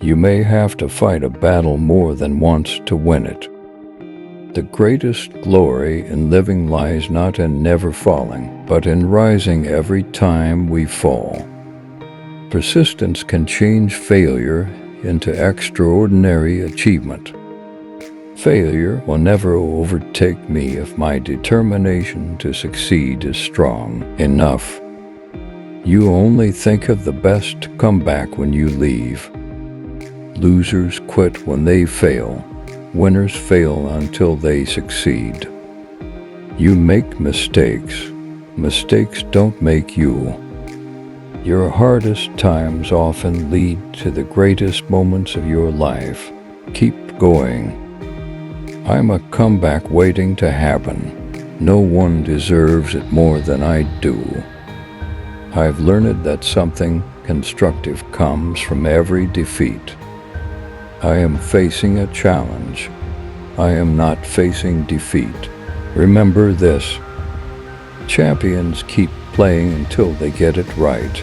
You may have to fight a battle more than once to win it. The greatest glory in living lies not in never falling, but in rising every time we fall. Persistence can change failure into extraordinary achievement. Failure will never overtake me if my determination to succeed is strong enough. You only think of the best comeback when you leave. Losers quit when they fail. Winners fail until they succeed. You make mistakes. Mistakes don't make you. Your hardest times often lead to the greatest moments of your life. Keep going. I'm a comeback waiting to happen. No one deserves it more than I do. I've learned that something constructive comes from every defeat. I am facing a challenge. I am not facing defeat. Remember this. Champions keep playing until they get it right.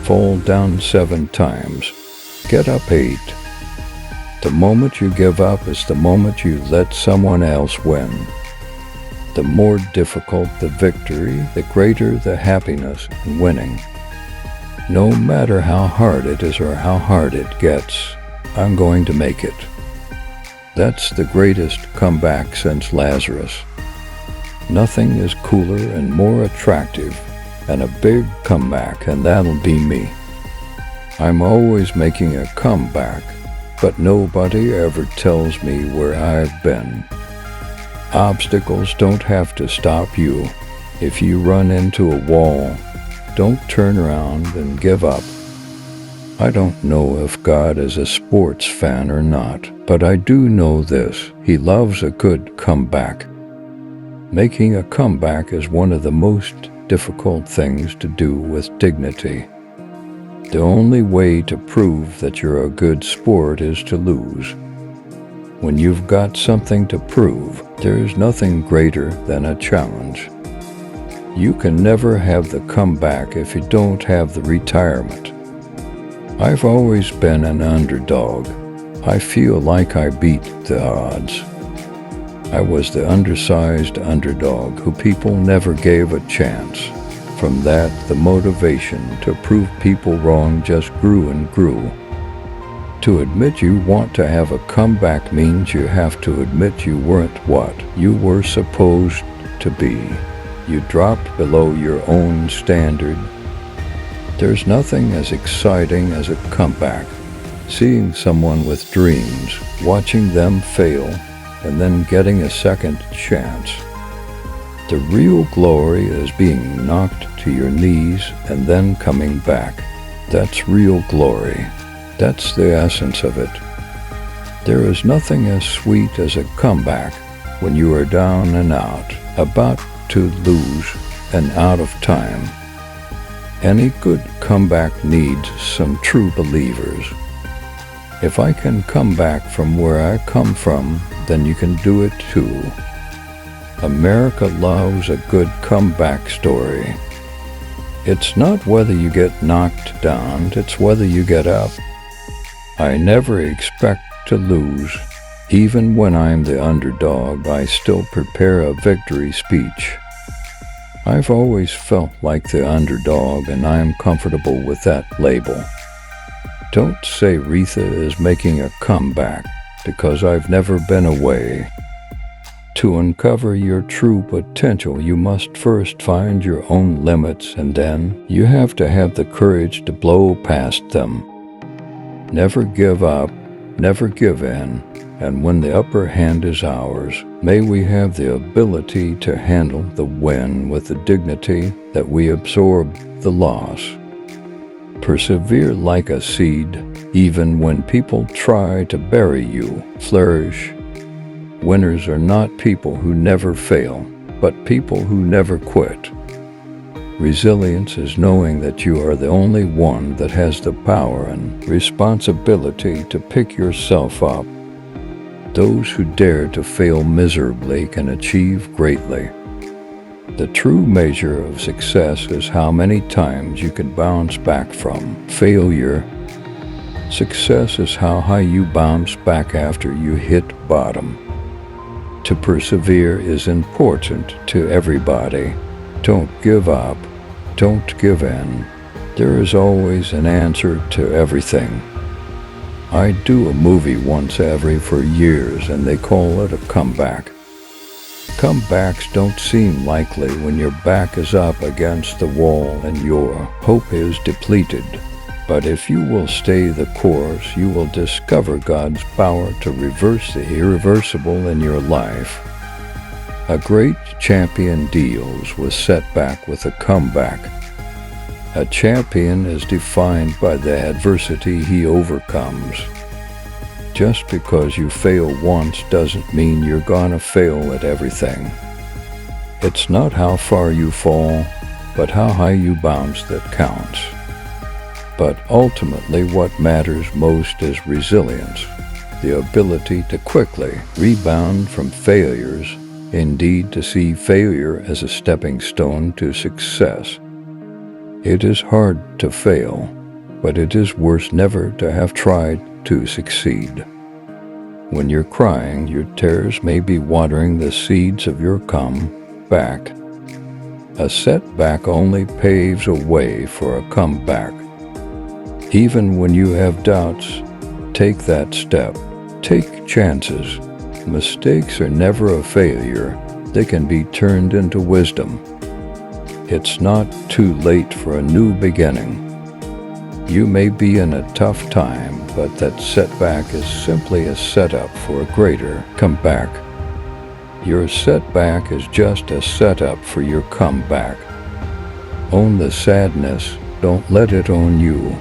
Fall down 7 times. Get up 8. The moment you give up is the moment you let someone else win. The more difficult the victory, the greater the happiness in winning. No matter how hard it is or how hard it gets, I'm going to make it. That's the greatest comeback since Lazarus. Nothing is cooler and more attractive than a big comeback, and that'll be me. I'm always making a comeback, but nobody ever tells me where I've been. Obstacles don't have to stop you. If you run into a wall, don't turn around and give up. I don't know if God is a sports fan or not, but I do know this: He loves a good comeback. Making a comeback is one of the most difficult things to do with dignity. The only way to prove that you're a good sport is to lose. When you've got something to prove, there's nothing greater than a challenge. You can never have the comeback if you don't have the retirement. I've always been an underdog. I feel like I beat the odds. I was the undersized underdog who people never gave a chance. From that, the motivation to prove people wrong just grew and grew. To admit you want to have a comeback means you have to admit you weren't what you were supposed to be. You dropped below your own standard. There's nothing as exciting as a comeback. Seeing someone with dreams, watching them fail, and then getting a second chance. The real glory is being knocked to your knees and then coming back. That's real glory. That's the essence of it. There is nothing as sweet as a comeback when you are down and out, about to lose, and out of time. Any good comeback needs some true believers. If I can come back from where I come from, then you can do it too. America loves a good comeback story. It's not whether you get knocked down, it's whether you get up. I never expect to lose. Even when I'm the underdog, I still prepare a victory speech. I've always felt like the underdog, and I'm comfortable with that label. Don't say Retha is making a comeback, because I've never been away. To uncover your true potential, you must first find your own limits, and then you have to have the courage to blow past them. Never give up, never give in, and when the upper hand is ours, may we have the ability to handle the win with the dignity that we absorb the loss. Persevere like a seed, even when people try to bury you. Flourish. Winners are not people who never fail, but people who never quit. Resilience is knowing that you are the only one that has the power and responsibility to pick yourself up. Those who dare to fail miserably can achieve greatly. The true measure of success is how many times you can bounce back from failure. Success is how high you bounce back after you hit bottom. To persevere is important to everybody. Don't give up. Don't give in. There is always an answer to everything. I do a movie once every 4 years, and they call it a comeback. Comebacks don't seem likely when your back is up against the wall and your hope is depleted. But if you will stay the course, you will discover God's power to reverse the irreversible in your life. A great champion deals with setback with a comeback. A champion is defined by the adversity he overcomes. Just because you fail once doesn't mean you're gonna fail at everything. It's not how far you fall, but how high you bounce that counts. But ultimately, what matters most is resilience, the ability to quickly rebound from failures, indeed to see failure as a stepping stone to success. It is hard to fail, but it is worse never to have tried to succeed. When you're crying, your tears may be watering the seeds of your comeback. A setback only paves a way for a comeback. Even when you have doubts, take that step. Take chances. Mistakes are never a failure. They can be turned into wisdom. It's not too late for a new beginning. You may be in a tough time, but that setback is simply a setup for a greater comeback. Your setback is just a setup for your comeback. Own the sadness, don't let it own you.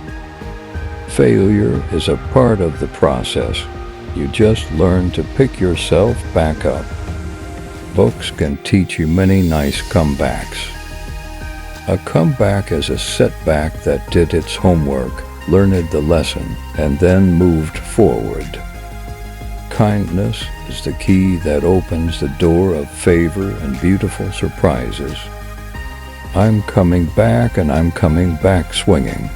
Failure is a part of the process. You just learn to pick yourself back up. Books can teach you many nice comebacks. A comeback is a setback that did its homework, learned the lesson, and then moved forward. Kindness is the key that opens the door of favor and beautiful surprises. I'm coming back, and I'm coming back swinging.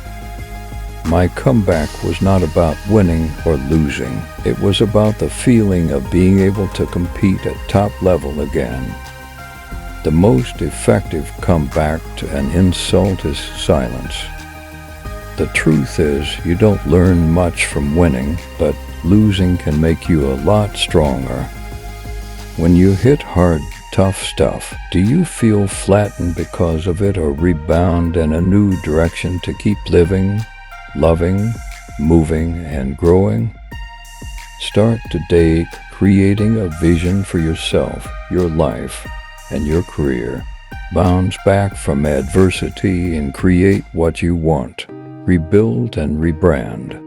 My comeback was not about winning or losing. It was about the feeling of being able to compete at top level again. The most effective comeback to an insult is silence. The truth is, you don't learn much from winning, but losing can make you a lot stronger. When you hit hard, tough stuff, do you feel flattened because of it or rebound in a new direction to keep living, loving, moving, and growing? Start today creating a vision for yourself, your life, and your career. Bounce back from adversity and create what you want. Rebuild and rebrand.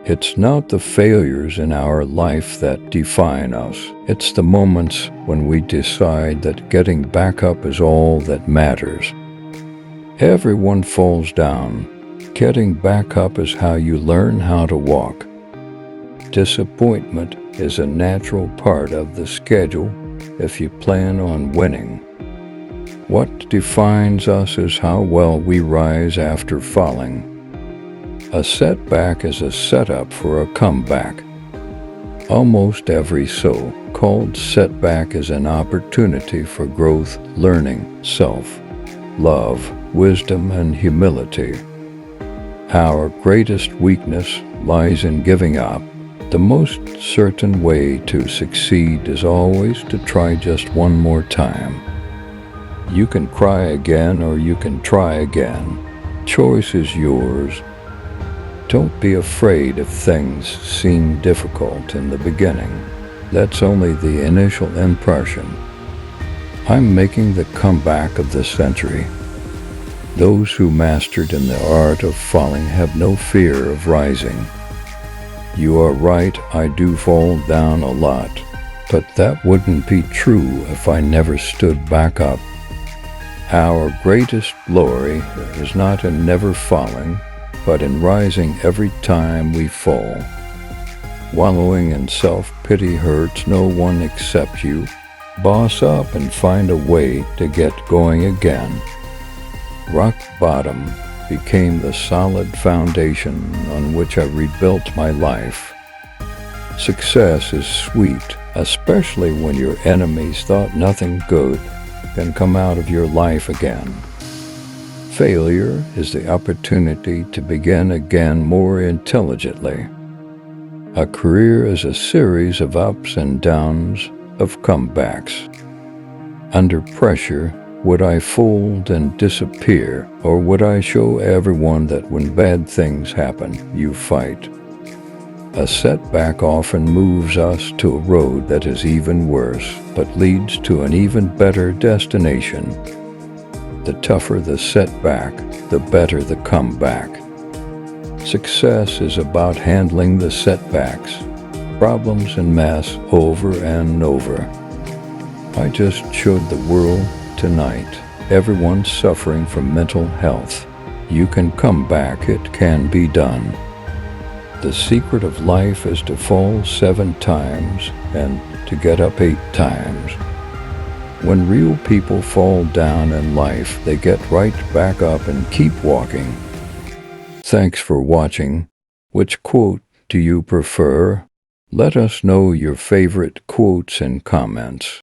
It's not the failures in our life that define us. It's the moments when we decide that getting back up is all that matters. Everyone falls down. Getting back up is how you learn how to walk. Disappointment is a natural part of the schedule if you plan on winning. What defines us is how well we rise after falling. A setback is a setup for a comeback. Almost every so-called setback is an opportunity for growth, learning, self-love, wisdom, and humility. Our greatest weakness lies in giving up. The most certain way to succeed is always to try just one more time. You can cry again or you can try again. Choice is yours. Don't be afraid if things seem difficult in the beginning. That's only the initial impression. I'm making the comeback of the century. Those who mastered in the art of falling have no fear of rising. You are right, I do fall down a lot, but that wouldn't be true if I never stood back up. Our greatest glory is not in never falling, but in rising every time we fall. Wallowing in self-pity hurts no one except you. Boss up and find a way to get going again. Rock bottom became the solid foundation on which I rebuilt my life. Success is sweet, especially when your enemies thought nothing good can come out of your life again. Failure is the opportunity to begin again more intelligently. A career is a series of ups and downs, of comebacks. Under pressure, would I fold and disappear, or would I show everyone that when bad things happen, you fight? A setback often moves us to a road that is even worse, but leads to an even better destination. The tougher the setback, the better the comeback. Success is about handling the setbacks, problems en masse over and over. I just showed the world tonight, everyone suffering from mental health. You can come back, it can be done. The secret of life is to fall 7 times and to get up 8 times. When real people fall down in life, they get right back up and keep walking. Thanks for watching. Which quote do you prefer? Let us know your favorite quotes in comments.